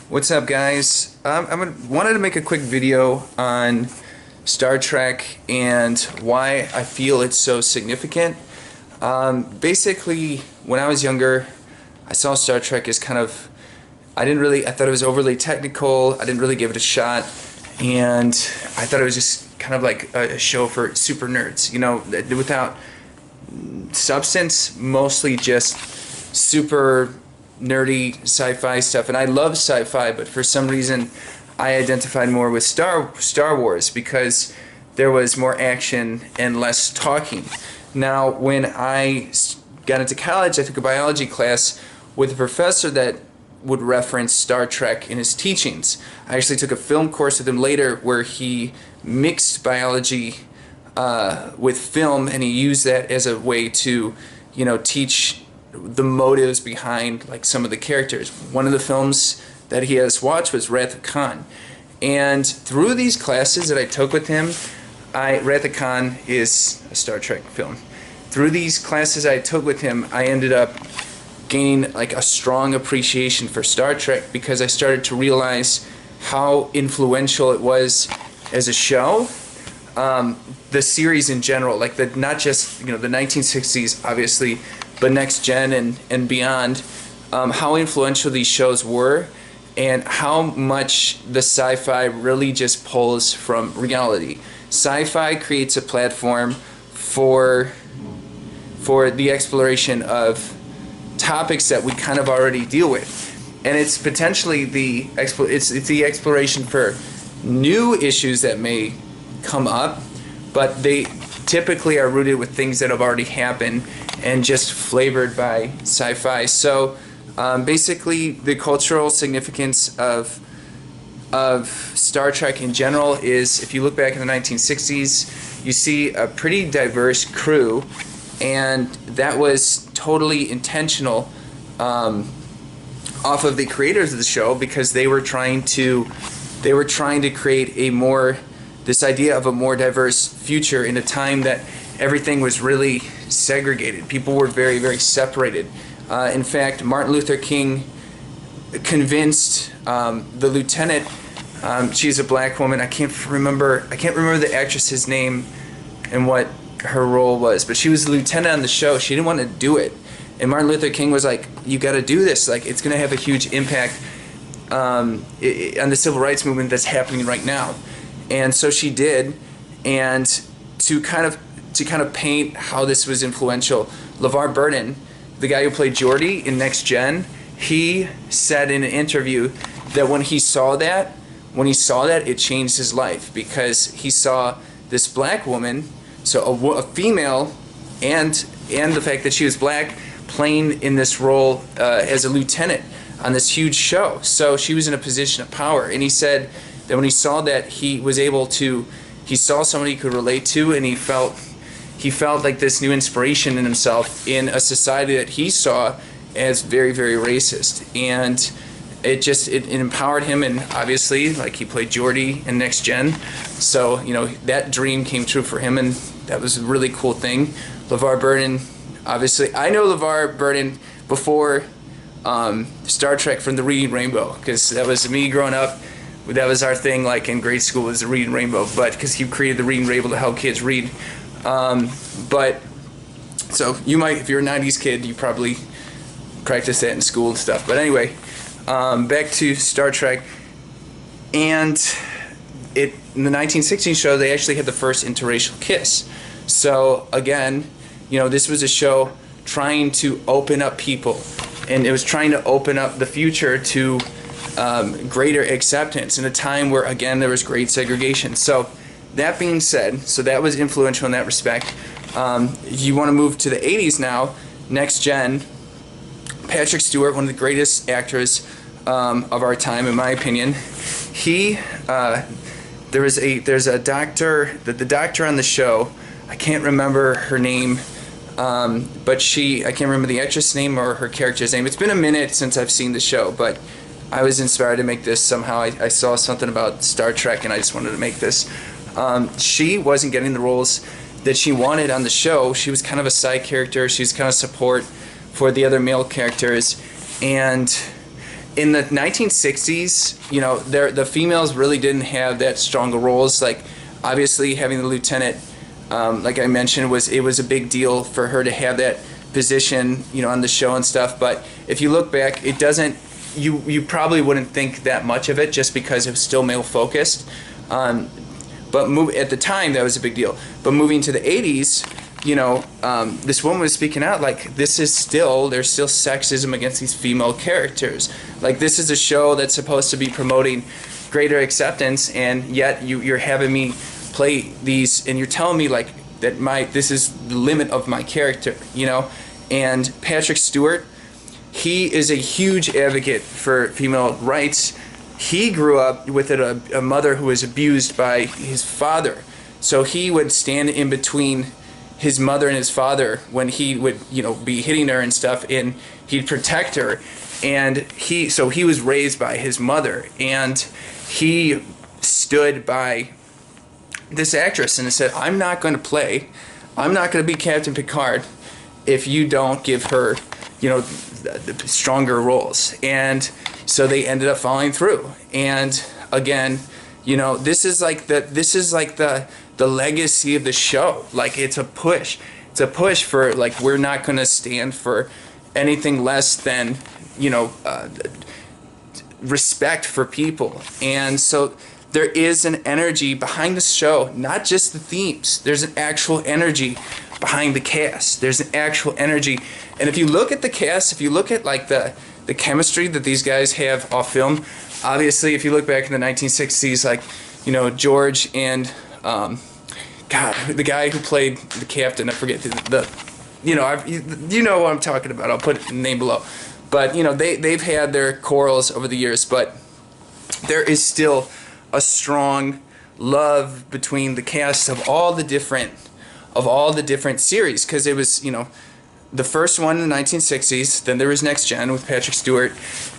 What's up, guys? Wanted to make a quick video on Star Trek and why I feel it's so significant. Basically, when I was younger, I saw Star Trek as kind of, I thought it was overly technical. I didn't really give it a shot, and I thought it was just kind of like a show for super nerds, you know, without substance, mostly just super nerdy sci-fi stuff. And I love sci-fi, but for some reason I identified more with Star Wars because there was more action and less talking. Now, when I got into college, I took a biology class with a professor that would reference Star Trek in his teachings. I actually took a film course with him later where he mixed biology with film, and he used that as a way to, you know, teach the motives behind like some of the characters. One of the films that he has watched was Wrath of Khan, and through these classes that I took with him, Wrath of Khan is a Star Trek film. Through these classes I took with him, I ended up gaining like a strong appreciation for Star Trek because I started to realize how influential it was as a show. The series in general, like not just, you know, the 1960s obviously, but Next Gen and beyond, how influential these shows were and how much the sci-fi really just pulls from reality. Sci-fi creates a platform for the exploration of topics that we kind of already deal with, and it's potentially it's the exploration for new issues that may come up, but they typically are rooted with things that have already happened and just flavored by sci-fi. So basically the cultural significance of Star Trek in general is, if you look back in the 1960s, you see a pretty diverse crew, and that was totally intentional off of the creators of the show, because they were trying to create this idea of a more diverse future in a time that everything was really segregated. People were very, very separated. In fact, Martin Luther King convinced the lieutenant, she's a black woman, I can't remember the actress's name and what her role was, but she was the lieutenant on the show. She didn't want to do it, and Martin Luther King was like, you got to do this, like it's going to have a huge impact on the civil rights movement that's happening right now. And so she did, and to kind of paint how this was influential, LeVar Burton, the guy who played Geordi in Next Gen, he said in an interview that when he saw that, it changed his life, because he saw this black woman, so a female, and the fact that she was black, playing in this role as a lieutenant on this huge show. So she was in a position of power, and he said that when he saw that, he saw somebody he could relate to, and he felt like this new inspiration in himself in a society that he saw as very, very racist. And it empowered him, and obviously, like, he played Geordi in Next Gen, so, you know, that dream came true for him, and that was a really cool thing. LeVar Burton, obviously, I know LeVar Burton before Star Trek from the Reading Rainbow, because that was me growing up. That was our thing, like in grade school, was the Reading Rainbow, but because he created the Reading Rainbow to help kids read. But so you might, if you're a 90s kid, you probably practice that in school and stuff. But anyway, back to Star Trek. And in the 1960s show, they actually had the first interracial kiss. So again, you know, this was a show trying to open up people, and it was trying to open up the future to greater acceptance in a time where, again, there was great segregation. So that being said, so that was influential in that respect. You want to move to the 80s now, Next Gen. Patrick Stewart, one of the greatest actors of our time, in my opinion. There's a doctor, the doctor on the show, I can't remember her name, but I can't remember the actress' name or her character's name. It's been a minute since I've seen the show, but I was inspired to make this somehow. I saw something about Star Trek, and I just wanted to make this. She wasn't getting the roles that she wanted on the show. She was kind of a side character. She was kind of support for the other male characters, and in the 1960s, you know, the females really didn't have that stronger roles. Like, obviously, having the lieutenant, like I mentioned, it was a big deal for her to have that position, you know, on the show and stuff. But if you look back, it doesn't. You probably wouldn't think that much of it just because it was still male focused. But at the time, that was a big deal. But moving to the 80s, you know, this woman was speaking out like, there's still sexism against these female characters. Like, this is a show that's supposed to be promoting greater acceptance, and yet you're having me play these, and you're telling me like that this is the limit of my character, you know. And Patrick Stewart, he is a huge advocate for female rights. He grew up with a mother who was abused by his father, so he would stand in between his mother and his father when he would, you know, be hitting her and stuff, and he'd protect her. And he was raised by his mother, and he stood by this actress and said, I'm not going to be Captain Picard if you don't give her, you know, the stronger roles. And so they ended up following through. And again, you know, this is like the legacy of the show. Like, it's a push for, like, we're not going to stand for anything less than, you know, respect for people. And so there is an energy behind the show, not just the themes. There's an actual energy behind the cast. There's an actual energy. And if you look at the cast, if you look at like the chemistry that these guys have off film, obviously if you look back in the 1960s, like, you know, George and the guy who played the captain, I forget you know what I'm talking about. I'll put the name below. But, you know, they've had their quarrels over the years, but there is still a strong love between the cast of all the different series, because it was, you know, the first one in the 1960s, then there was Next Gen with Patrick Stewart,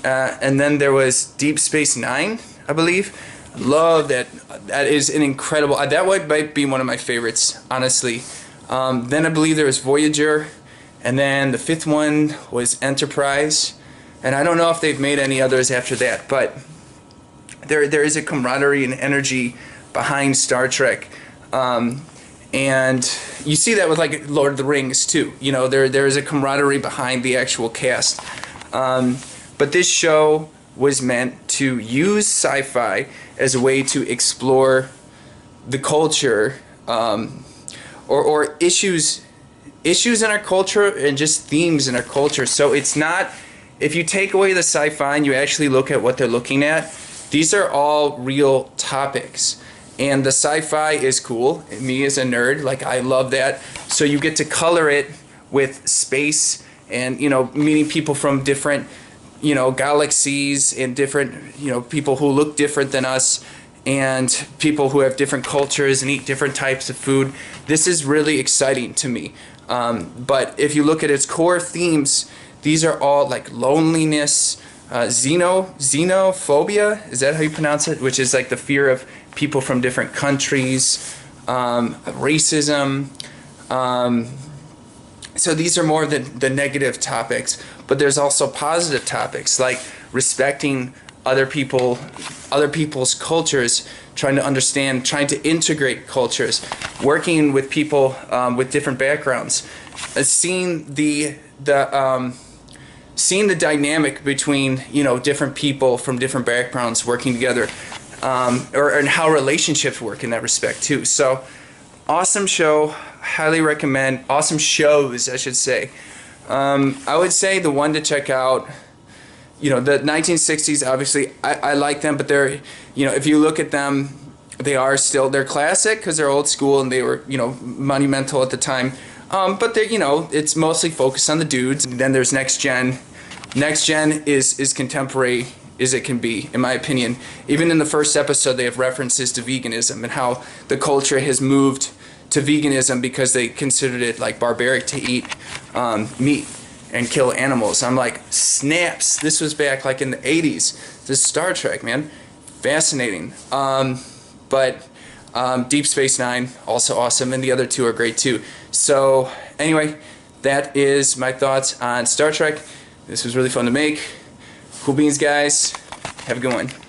and then there was Deep Space Nine, I believe. Love that. That is an incredible, that might be one of my favorites, honestly. Then I believe there was Voyager, and then the fifth one was Enterprise, and I don't know if they've made any others after that, but there is a camaraderie and energy behind Star Trek. And you see that with like Lord of the Rings too. You know, there is a camaraderie behind the actual cast. But this show was meant to use sci-fi as a way to explore the culture, or issues in our culture, and just themes in our culture. So it's not, if you take away the sci-fi and you actually look at what they're looking at, these are all real topics. And the sci-fi is cool. Me as a nerd, like, I love that. So you get to color it with space and, you know, meeting people from different, you know, galaxies, and different, you know, people who look different than us, and people who have different cultures and eat different types of food. This is really exciting to me. But if you look at its core themes, these are all like loneliness, xenophobia, is that how you pronounce it? Which is like the fear of people from different countries, racism. So these are more the negative topics, but there's also positive topics like respecting other people's cultures, trying to understand, trying to integrate cultures, working with people with different backgrounds, seeing the dynamic between, you know, different people from different backgrounds working together, and how relationships work in that respect too. So, awesome show, highly recommend. Awesome shows, I should say. I would say the one to check out, you know, the 1960s, obviously, I like them, but they're, you know, if you look at them, they're classic because they're old school and they were, you know, monumental at the time. But they're, you know, it's mostly focused on the dudes. And then there's Next Gen. Next Gen is contemporary as it can be, in my opinion. Even in the first episode, they have references to veganism and how the culture has moved to veganism because they considered it like barbaric to eat meat and kill animals. I'm like, snaps, this was back like in the 80s. This is Star Trek, man. Fascinating. But Deep Space Nine, also awesome, and the other two are great too. So anyway, that is my thoughts on Star Trek. This was really fun to make. Cool beans, guys. Have a good one.